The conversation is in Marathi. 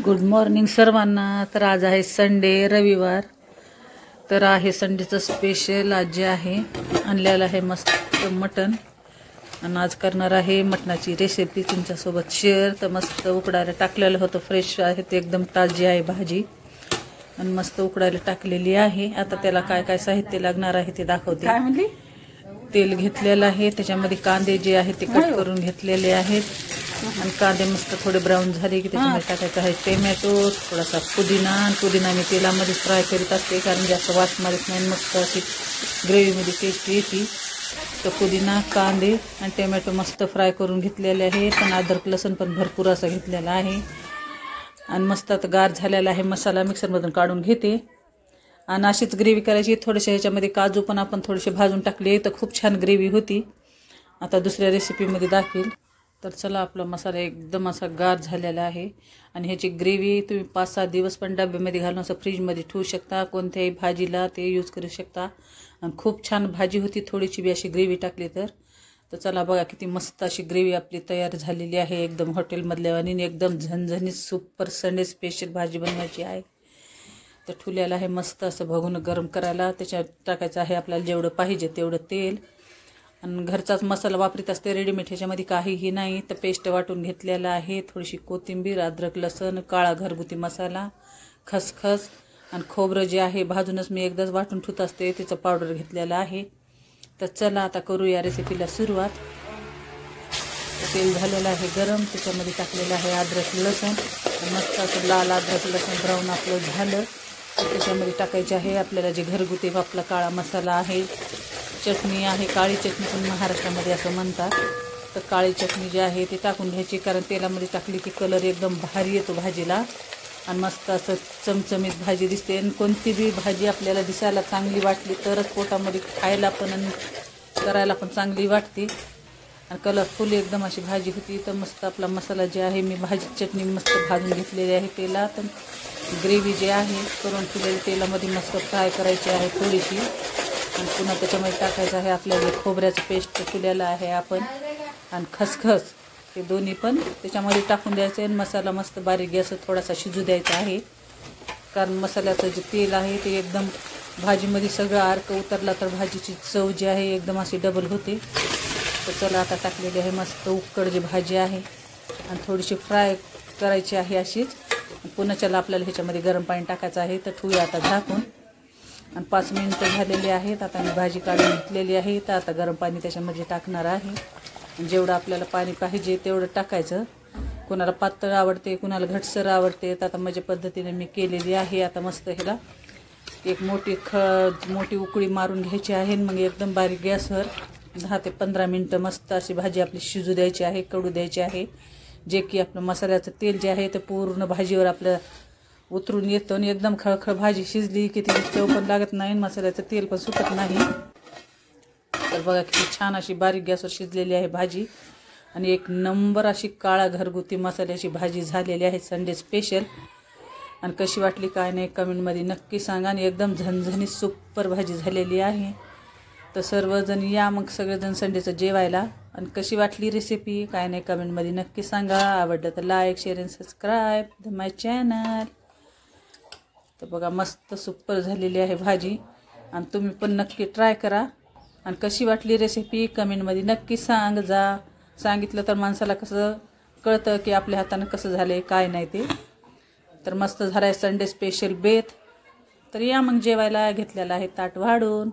गुड मॉर्निंग सर्वांना. तर आज आहे संडे, रविवार. तर आहे संडेचं स्पेशल. आज जे आहे आणलेलं आहे मस्त मटण, आणि आज करणार आहे मटणाची रेसिपी तुमच्यासोबत शेअर. तर मस्त उकडायला टाकलेलं होतं, फ्रेश आहे ते, एकदम ताजी आहे भाजी, आणि मस्त उकडायला टाकलेली आहे. आता त्याला काय काय साहित्य लागणार आहे ते दाखवते. काय म्हणली? तेल घेतलेलं आहे, त्याच्यामध्ये कांदे जे आहे ते कट करून घेतलेले आहेत, आणि कांदे मस्त थोडे ब्राऊन झाले की त्याच्यामध्ये टाकायचं आहे टोमॅटो, थोडासा पुदिना मी तेलामध्ये फ्राय करीत असते, कारण जास्त वास मारत नाही, मस्त अशी ग्रेव्हीमध्ये टेस्ट येते. तर पुदिना, कांदे आणि टोमॅटो मस्त फ्राय करून घेतलेले आहे, पण अद्रक लसूण पण भरपूर असा घेतलेला आहे. आणि मस्त आता गार झालेला आहे. मसाला मिक्सरमधून काढून घेते, आणि अशीच ग्रेव्ही करायची. थोडेसे ह्याच्यामध्ये काजू पण आपण थोडेसे भाजून टाकले, तर खूप छान ग्रेव्ही होती. आता दुसऱ्या रेसिपीमध्ये दाखवेल. तर चला, आपला मसाला एकदम असा गार झालेला आहे, आणि ह्याची ग्रेव्ही तुम्ही 5-6 दिवस पण डब्यामध्ये घालून असं फ्रीजमध्ये ठेवू शकता. कोणत्याही भाजीला ते यूज करू शकता, आणि खूप छान भाजी होती. थोडीशी बी अशी ग्रेव्ही टाकली तर. चला बघा, किती मस्त अशी ग्रेव्ही आपली तयार झालेली आहे, एकदम हॉटेलमधल्या आणि एकदम झणझणीत सुपर संडे स्पेशल भाजी बनवायची आहे. तर ठुल्याला आहे मस्त असं बघून गरम करायला. त्याच्यात टाकायचं आहे आपल्याला जेवढं पाहिजे तेवढं तेल, आणि घरचाच मसाला वापरीत असते, रेडीमेड ह्याच्यामध्ये काहीही नाही. तर पेस्ट वाटून घेतलेला आहे, थोडीशी कोथिंबीर, अद्रक लसूण, काळा घरगुती मसाला, खसखस, आणि खोबरं जे आहे भाजूनच मी एकदाच वाटून ठेवत असते, त्याचं पावडर घेतलेलं आहे. तर चला आता करू या रेसिपीला सुरुवात. तेल झालेलं आहे गरम, त्याच्यामध्ये टाकलेलं आहे अद्रक लसूण, मस्त असं लाल अद्रक लसूण ब्राऊन आपलं झालं. त्याच्यामध्ये टाकायचे आहे आपल्याला जे घरगुती आपला काळा मसाला आहे. चटणी आहे, काळी चटणी पण महाराष्ट्रामध्ये असं म्हणतात. तर काळी चटणी जी आहे ती टाकून घ्यायची, कारण तेलामध्ये टाकली की कलर एकदम भारी येतो भाजीला, आणि मस्त असं चमचमीत भाजी दिसते. आणि कोणती बी भाजी आपल्याला दिसायला चांगली वाटली तरच पोटामध्ये खायला पण आणि करायला पण चांगली वाटते, आणि कलरफुल एकदम अशी भाजी होती. तर मस्त आपला मसाला जे आहे, मी भाजी चटणी मस्त भाजून घेतलेली आहे तेलात. ग्रेव्ही जे आहे करून ठेवलेली तेलामध्ये मस्त फ्राय करायची आहे थोडीशी, आणि पुन्हा त्याच्यामध्ये टाकायचं आहे आपल्याला खोबऱ्याचं पेस्ट केलेलं आहे आपण, आणि खसखस, हे दोन्ही पण त्याच्यामध्ये टाकून द्यायचं. आणि मसाला मस्त बारीक गॅस थोडासा शिजू द्यायचा आहे, कारण मसाल्याचं जे तेल आहे ते एकदम भाजीमध्ये सगळं अर्क उतरला तर भाजीची चव जी आहे एकदम अशी डबल होते. तर चला, आता टाकलेली आहे मस्त उकड जी भाजी आहे, आणि थोडीशी फ्राय करायची आहे अशीच. पुन्हा चला, आपल्याला ह्याच्यामध्ये गरम पाणी टाकायचं आहे. तर ठेवूया आता झाकून, आणि 5 मिनिटं झालेली आहेत. आता मी भाजी काढून घेतलेली आहे, तर आता गरम पाणी त्याच्यामध्ये टाकणार आहे. जेवढं आपल्याला पाणी पाहिजे तेवढं टाकायचं. कुणाला पातळ आवडते, कुणाला घटसर आवडते. तर आता माझ्या पद्धतीने मी केलेली आहे. आता मस्त ह्याला एक मोठी उकळी मारून घ्यायची आहे, मग एकदम बारीक गॅसवर 10 ते 15 मिनटं मस्त अशी भाजी आपली शिजू द्यायची आहे, कडू द्यायची आहे, जे की आपलं मसाल्याचं तेल जे आहे ते पूर्ण भाजीवर आपलं उतरून येतं, आणि एकदम खळखळ भाजी शिजली की ती चव पण लागत नाही, मसाल्याचं तेल पण सुटत नाही. तर बघा किती छान अशी बारीक गॅसवर शिजलेली आहे भाजी, आणि एक नंबर अशी काळा घरगुती मसाल्याची भाजी झालेली आहे संडे स्पेशल. आणि कशी वाटली काय नाही कमेंटमध्ये नक्की सांगा, आणि एकदम झणझणीत सुपर भाजी झालेली आहे. तर सर्वजण या मग सगळेजण संडेचं जेवायला. आणि कशी वाटली रेसिपी काय नाही कमेंटमध्ये नक्की सांगा. आवडलं तर लाईक, शेअर आणि सबस्क्राईब माय चॅनल. तर बघा मस्त सुपर झालेली आहे भाजी, आणि तुम्ही पण नक्की ट्राय करा. आणि कशी वाटली रेसिपी कमेंटमध्ये नक्की सांगितलं तर माणसाला कसं कळतं की आपल्या हातानं कसं झालं आहे काय नाही ते. तर मस्त झालं आहे संडे स्पेशल बेत. तर या मग जेवायला. घेतलेला आहे ताट वाढून.